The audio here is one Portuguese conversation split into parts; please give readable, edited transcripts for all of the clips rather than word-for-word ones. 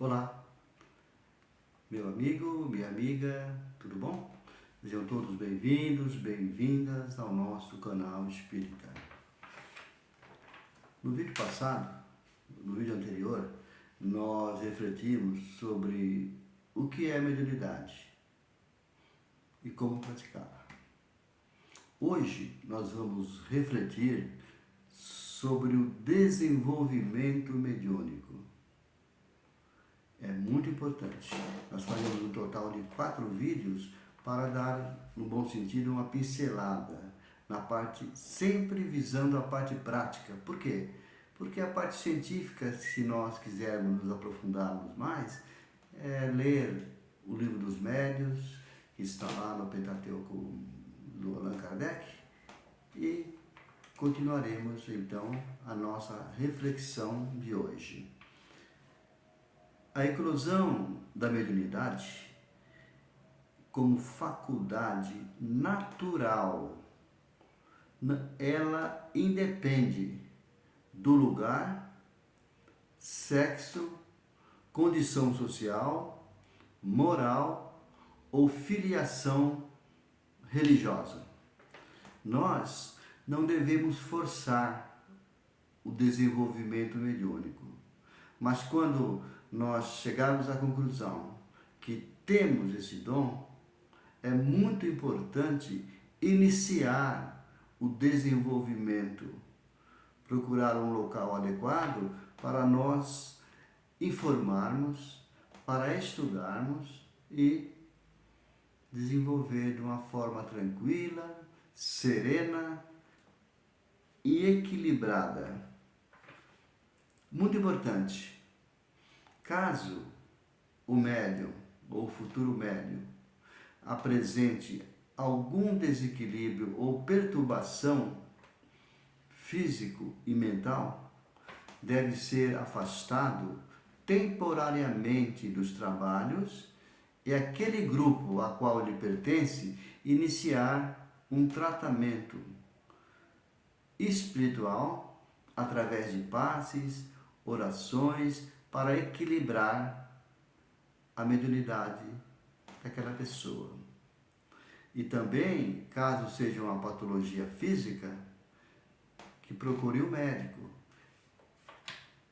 Olá, meu amigo, minha amiga, tudo bom? Sejam todos bem-vindos, bem-vindas ao nosso canal Espírita. No vídeo passado, no vídeo anterior, nós refletimos sobre o que é mediunidade e como praticá-la. Hoje nós vamos refletir sobre o desenvolvimento mediúnico. É muito importante. Nós faremos um total de 4 vídeos para dar, no bom sentido, uma pincelada na parte, sempre visando a parte prática. Por quê? Porque a parte científica, se nós quisermos nos aprofundarmos mais, é ler o Livro dos Médiuns, que está lá no Pentateuco do Allan Kardec, e continuaremos então a nossa reflexão de hoje. A eclosão da mediunidade como faculdade natural, ela independe do lugar, sexo, condição social, moral ou filiação religiosa. Nós não devemos forçar o desenvolvimento mediúnico, mas quando nós chegarmos à conclusão que temos esse dom, é muito importante iniciar o desenvolvimento, procurar um local adequado para nós informarmos, para estudarmos e desenvolver de uma forma tranquila, serena e equilibrada. Muito importante. Caso o médium ou o futuro médium apresente algum desequilíbrio ou perturbação físico e mental, deve ser afastado temporariamente dos trabalhos e aquele grupo a qual ele pertence iniciar um tratamento espiritual através de passes, orações, para equilibrar a mediunidade daquela pessoa. E também, caso seja uma patologia física, que procure o médico.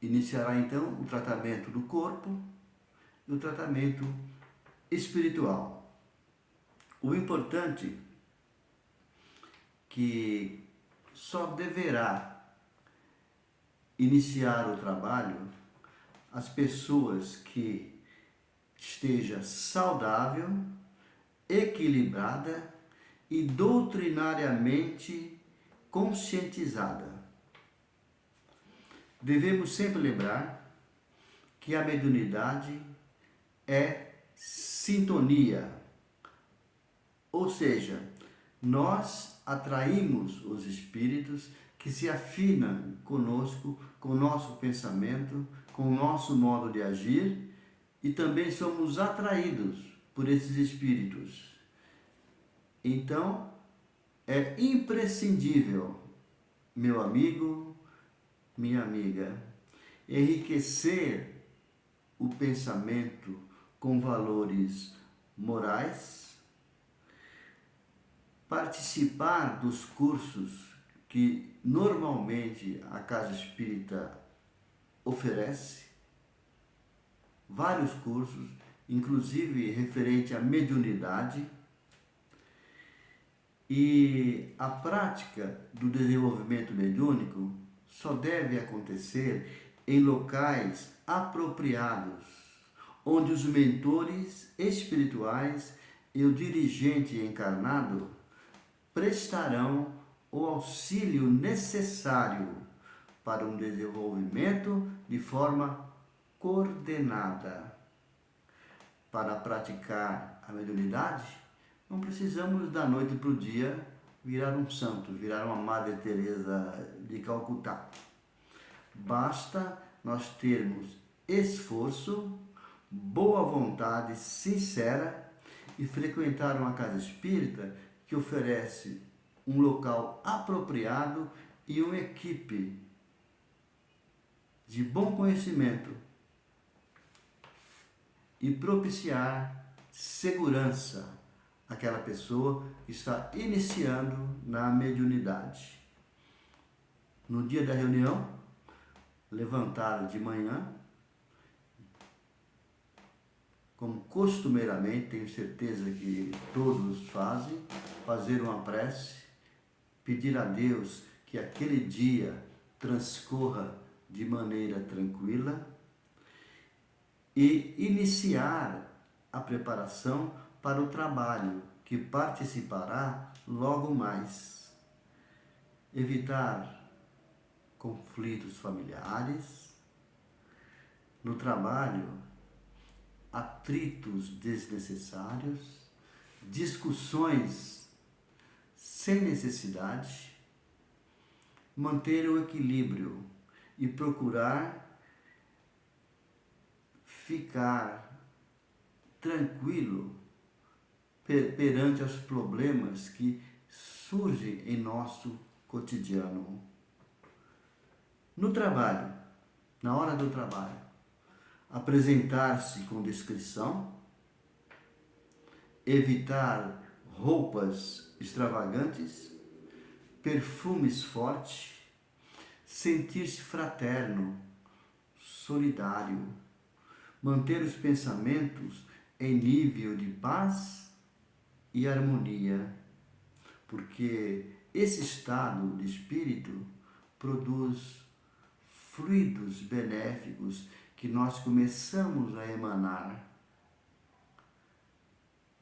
Iniciará então o tratamento do corpo e o tratamento espiritual. O importante é que só deverá iniciar o trabalho as pessoas que esteja saudável, equilibrada e doutrinariamente conscientizada. Devemos sempre lembrar que a mediunidade é sintonia, ou seja, nós atraímos os espíritos que se afinam conosco, com o nosso pensamento, com o nosso modo de agir, e também somos atraídos por esses espíritos. Então, é imprescindível, meu amigo, minha amiga, enriquecer o pensamento com valores morais, participar dos cursos que normalmente a Casa Espírita oferece, vários cursos, inclusive referente à mediunidade, e a prática do desenvolvimento mediúnico só deve acontecer em locais apropriados, onde os mentores espirituais e o dirigente encarnado prestarão o auxílio necessário para um desenvolvimento de forma coordenada. Para praticar a mediunidade, não precisamos da noite para o dia virar um santo, virar uma Madre Teresa de Calcutá. Basta nós termos esforço, boa vontade sincera e frequentar uma casa espírita que oferece um local apropriado e uma equipe de bom conhecimento e propiciar segurança àquela pessoa que está iniciando na mediunidade. No dia da reunião, levantar de manhã, como costumeiramente, tenho certeza que todos fazem, fazer uma prece, pedir a Deus que aquele dia transcorra de maneira tranquila e iniciar a preparação para o trabalho que participará logo mais. Evitar conflitos familiares. No trabalho, atritos desnecessários, discussões sem necessidade, manter o equilíbrio e procurar ficar tranquilo perante os problemas que surgem em nosso cotidiano. No trabalho, na hora do trabalho, apresentar-se com discrição, evitar roupas extravagantes, perfumes fortes, sentir-se fraterno, solidário, manter os pensamentos em nível de paz e harmonia, porque esse estado de espírito produz fluidos benéficos que nós começamos a emanar.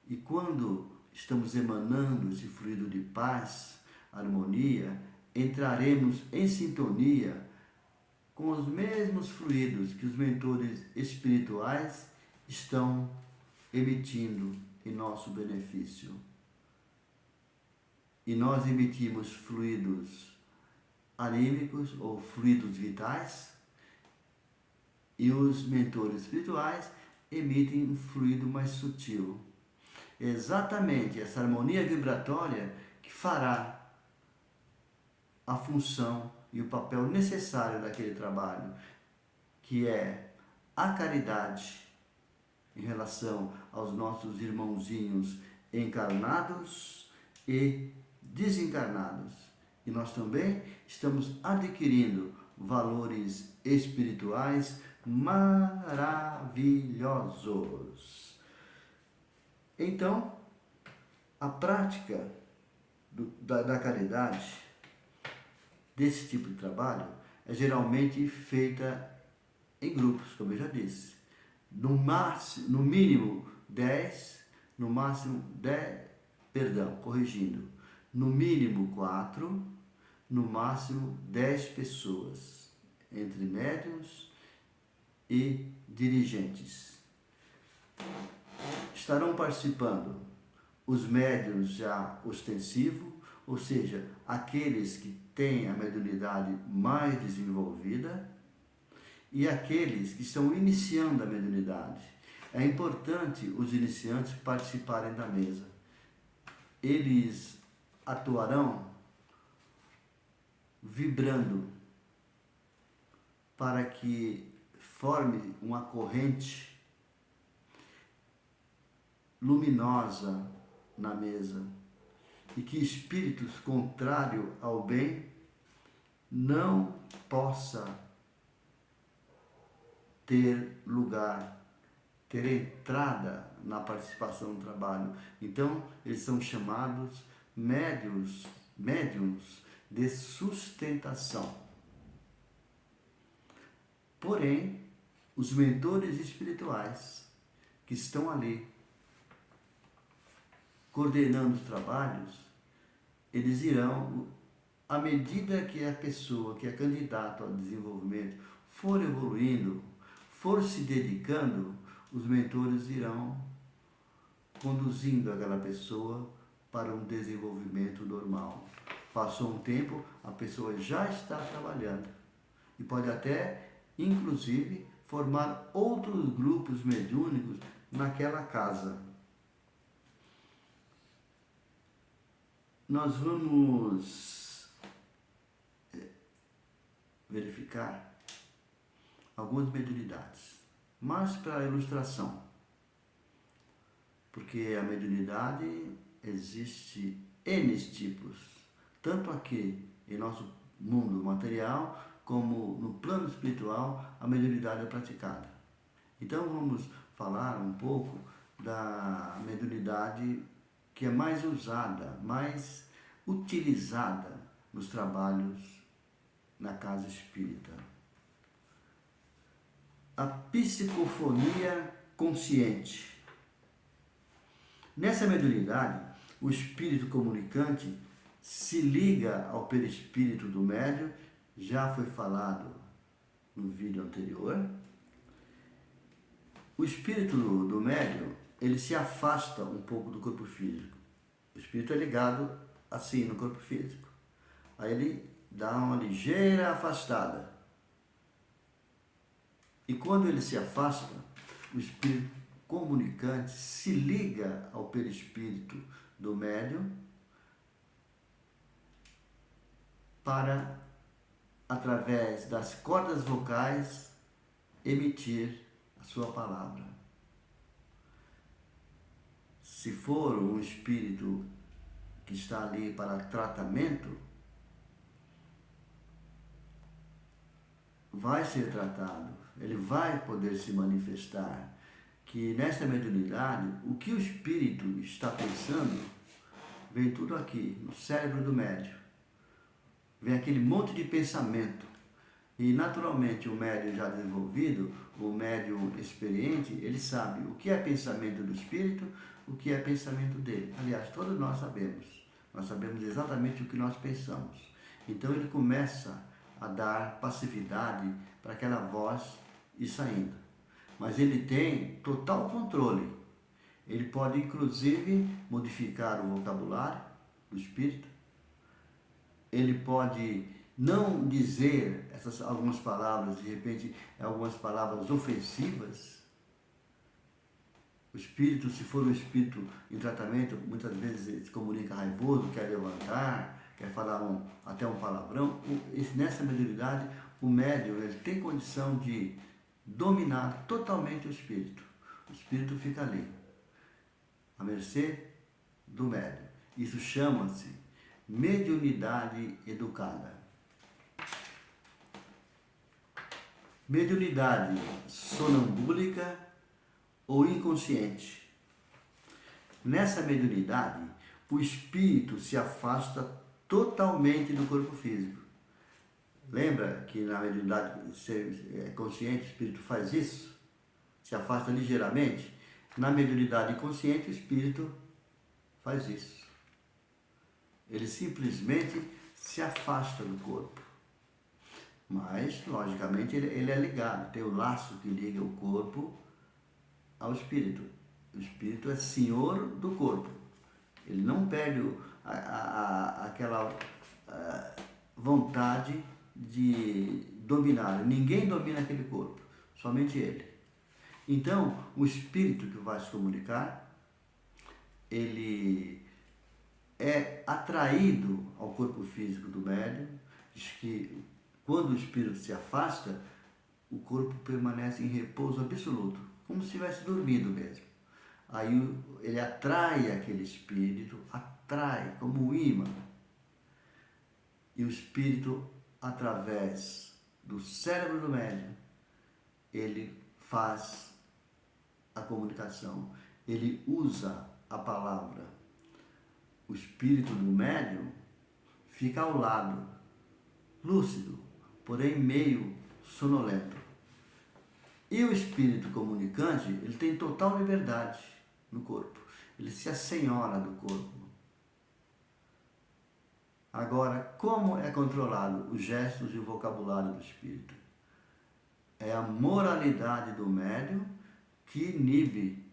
E quando estamos emanando esse fluido de paz, harmonia, entraremos em sintonia com os mesmos fluidos que os mentores espirituais estão emitindo em nosso benefício. E nós emitimos fluidos anímicos ou fluidos vitais, e os mentores espirituais emitem um fluido mais sutil. Exatamente essa harmonia vibratória que fará a função e o papel necessário daquele trabalho, que é a caridade em relação aos nossos irmãozinhos encarnados e desencarnados. E nós também estamos adquirindo valores espirituais maravilhosos. Então, a prática da caridade, desse tipo de trabalho, é geralmente feita em grupos, como eu já disse. No mínimo 10, no máximo 4, no máximo 10 pessoas, entre médiuns e dirigentes. Estarão participando os médiuns já ostensivos, ou seja, aqueles que têm a mediunidade mais desenvolvida, e aqueles que estão iniciando a mediunidade. É importante os iniciantes participarem da mesa. Eles atuarão vibrando para que forme uma corrente luminosa na mesa e que espíritos contrários ao bem não possa ter lugar, ter entrada na participação no trabalho. Então, eles são chamados médiuns de sustentação. Porém, os mentores espirituais que estão ali coordenando os trabalhos, eles irão, à medida que a pessoa que é candidato ao desenvolvimento for evoluindo, for se dedicando, os mentores irão conduzindo aquela pessoa para um desenvolvimento normal. Passou um tempo, a pessoa já está trabalhando e pode até, inclusive, formar outros grupos mediúnicos naquela casa. Nós vamos verificar algumas mediunidades, mas para ilustração. Porque a mediunidade existe N tipos, tanto aqui em nosso mundo material, como no plano espiritual, a mediunidade é praticada. Então vamos falar um pouco da mediunidade que é mais usada, mais utilizada nos trabalhos na casa espírita. A psicofonia consciente. Nessa mediunidade, o espírito comunicante se liga ao perispírito do médium, já foi falado no vídeo anterior. O espírito do médium, ele se afasta um pouco do corpo físico. O espírito é ligado assim no corpo físico. Aí ele dá uma ligeira afastada. E quando ele se afasta, o espírito comunicante se liga ao perispírito do médium para, através das cordas vocais, emitir a sua palavra. Se for um espírito que está ali para tratamento, vai ser tratado, ele vai poder se manifestar. Que nesta mediunidade, o que o espírito está pensando, vem tudo aqui, no cérebro do médium. Vem aquele monte de pensamento. E naturalmente o médium já desenvolvido, o médium experiente, ele sabe o que é pensamento do espírito, o que é pensamento dele. Aliás, todos nós sabemos. Nós sabemos exatamente o que nós pensamos. Então ele começa a dar passividade para aquela voz ir saindo. Mas ele tem total controle. Ele pode, inclusive, modificar o vocabulário do espírito. Ele pode não dizer algumas palavras, de repente, algumas palavras ofensivas. O espírito, se for um espírito em tratamento, muitas vezes ele se comunica raivoso, quer levantar, quer falar até um palavrão. Nessa mediunidade, o médium ele tem condição de dominar totalmente o espírito. O espírito fica ali, à mercê do médium. Isso chama-se mediunidade educada. Mediunidade sonambúlica ou inconsciente. Nessa mediunidade, o espírito se afasta totalmente do corpo físico. Lembra que na mediunidade consciente o espírito faz isso? Se afasta ligeiramente? Na mediunidade inconsciente o espírito faz isso. Ele simplesmente se afasta do corpo. Mas, logicamente, ele é ligado, tem o laço que liga o corpo ao espírito. O espírito é senhor do corpo. Ele não perde aquela vontade de dominar. Ninguém domina aquele corpo, somente ele. Então, o espírito que vai se comunicar, ele é atraído ao corpo físico do médium. Diz que quando o espírito se afasta, o corpo permanece em repouso absoluto, como se tivesse dormido mesmo. Aí ele atrai aquele espírito, atrai como um imã. E o espírito, através do cérebro do médium, ele faz a comunicação, ele usa a palavra. O espírito do médium fica ao lado, lúcido, porém meio sonolento. E o espírito comunicante, ele tem total liberdade no corpo. Ele se assenhora do corpo. Agora, como é controlado os gestos e o vocabulário do espírito? É a moralidade do médium que inibe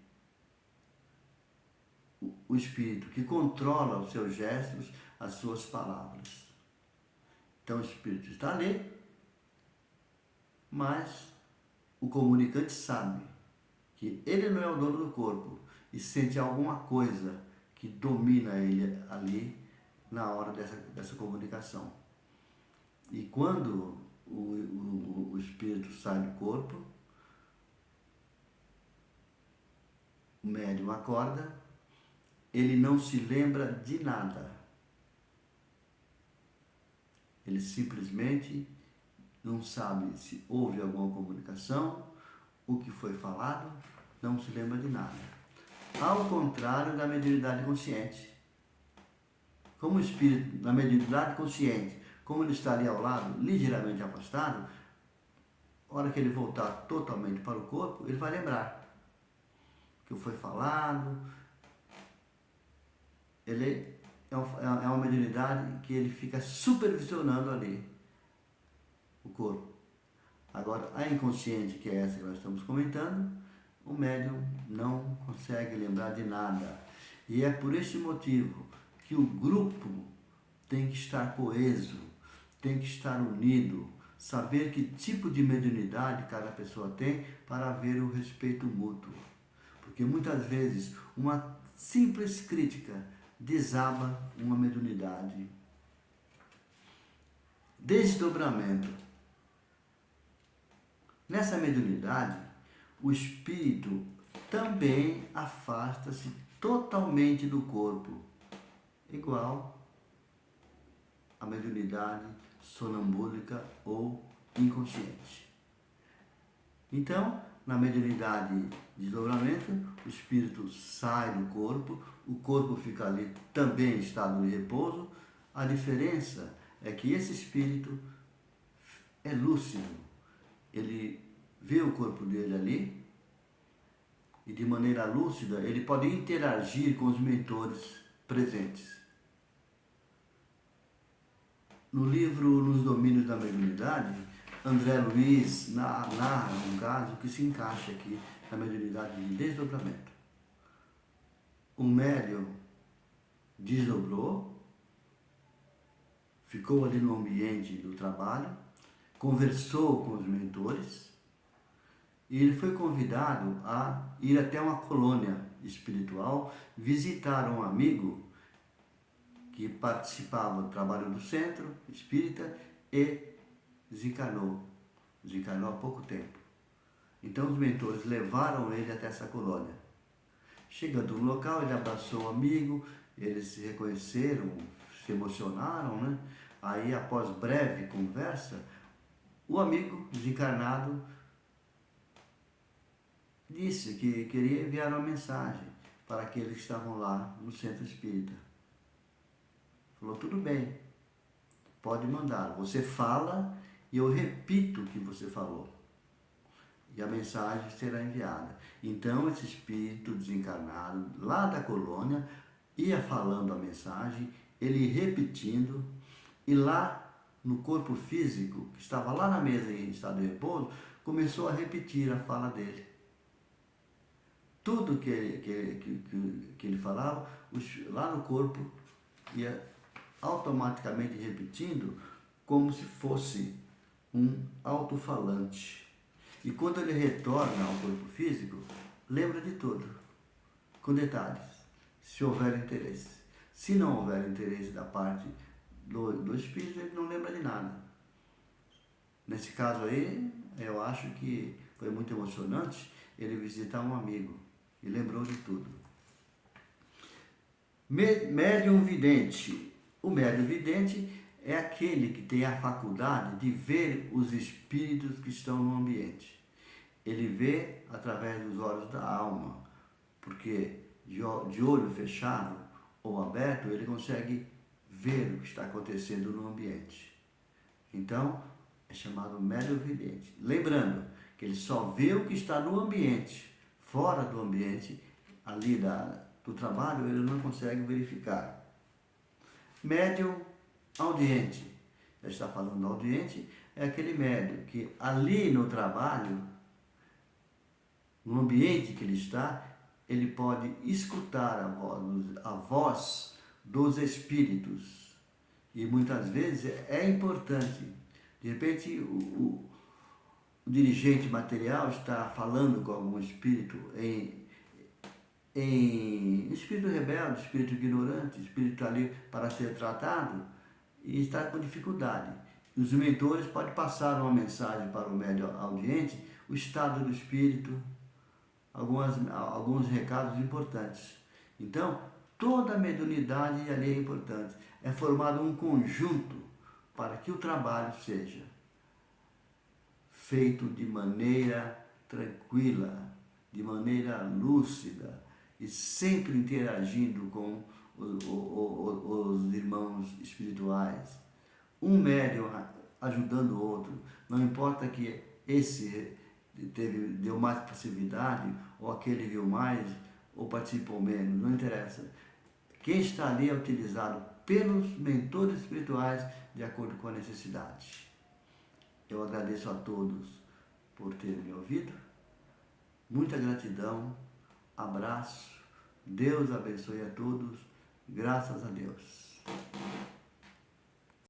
o espírito, que controla os seus gestos, as suas palavras. Então o espírito está ali, mas o comunicante sabe que ele não é o dono do corpo e sente alguma coisa que domina ele ali na hora dessa comunicação. E quando o espírito sai do corpo, o médium acorda, ele não se lembra de nada. Ele simplesmente não sabe se houve alguma comunicação, o que foi falado, não se lembra de nada. Ao contrário da mediunidade consciente. Como o espírito, na mediunidade consciente, como ele está ali ao lado, ligeiramente afastado, a hora que ele voltar totalmente para o corpo, ele vai lembrar o que foi falado. Ele é uma mediunidade que ele fica supervisionando ali o corpo. Agora, a inconsciente, que é essa que nós estamos comentando, o médium não consegue lembrar de nada. E é por esse motivo que o grupo tem que estar coeso, tem que estar unido, saber que tipo de mediunidade cada pessoa tem para haver o respeito mútuo. Porque muitas vezes uma simples crítica desaba uma mediunidade. Desdobramento. Nessa mediunidade, o espírito também afasta-se totalmente do corpo, igual a mediunidade sonambúlica ou inconsciente. Então, na mediunidade de desdobramento, o espírito sai do corpo, o corpo fica ali também em estado de repouso. A diferença é que esse espírito é lúcido. Ele vê o corpo dele ali e de maneira lúcida ele pode interagir com os mentores presentes. No livro Nos Domínios da Mediunidade, André Luiz narra um caso que se encaixa aqui na mediunidade de desdobramento. Um médium desdobrou, ficou ali no ambiente do trabalho, conversou com os mentores e ele foi convidado a ir até uma colônia espiritual, visitar um amigo que participava do trabalho do centro espírita e desencarnou há pouco tempo. Então os mentores levaram ele até essa colônia. Chegando no local, ele abraçou o amigo, eles se reconheceram, se emocionaram, né? Aí, após breve conversa, o amigo desencarnado disse que queria enviar uma mensagem para aqueles que estavam lá no centro espírita. Falou, tudo bem, pode mandar. Você fala e eu repito o que você falou. E a mensagem será enviada. Então, esse espírito desencarnado lá da colônia ia falando a mensagem, ele repetindo, e lá no corpo físico, que estava lá na mesa em estado de repouso, começou a repetir a fala dele. Tudo que ele falava, lá no corpo, ia automaticamente repetindo, como se fosse um alto-falante. E quando ele retorna ao corpo físico, lembra de tudo, com detalhes, se houver interesse. Se não houver interesse da parte do espírito, ele não lembra de nada. Nesse caso aí, eu acho que foi muito emocionante ele visitar um amigo e lembrou de tudo. Médium vidente. O médium vidente é aquele que tem a faculdade de ver os espíritos que estão no ambiente. Ele vê através dos olhos da alma, porque de olho fechado ou aberto, ele consegue ver o que está acontecendo no ambiente. Então, é chamado médium vidente. Lembrando que ele só vê o que está no ambiente. Fora do ambiente, ali do trabalho, ele não consegue verificar. Médium audiente. Já está falando do audiente, é aquele médium que ali no trabalho, no ambiente que ele está, ele pode escutar a voz dos espíritos. E muitas vezes é importante. De repente, o dirigente material está falando com algum espírito em espírito rebelde, espírito ignorante, espírito ali para ser tratado, e está com dificuldade. Os mentores podem passar uma mensagem para o médium audiente, o estado do espírito, alguns recados importantes. Então, toda mediunidade ali é importante. É formado um conjunto para que o trabalho seja feito de maneira tranquila, de maneira lúcida e sempre interagindo com os irmãos espirituais. Um médium ajudando o outro. Não importa que esse deu mais passividade, ou aquele viu mais, ou participou menos, não interessa. Quem está ali é utilizado pelos mentores espirituais de acordo com a necessidade. Eu agradeço a todos por terem me ouvido. Muita gratidão, abraço, Deus abençoe a todos, graças a Deus.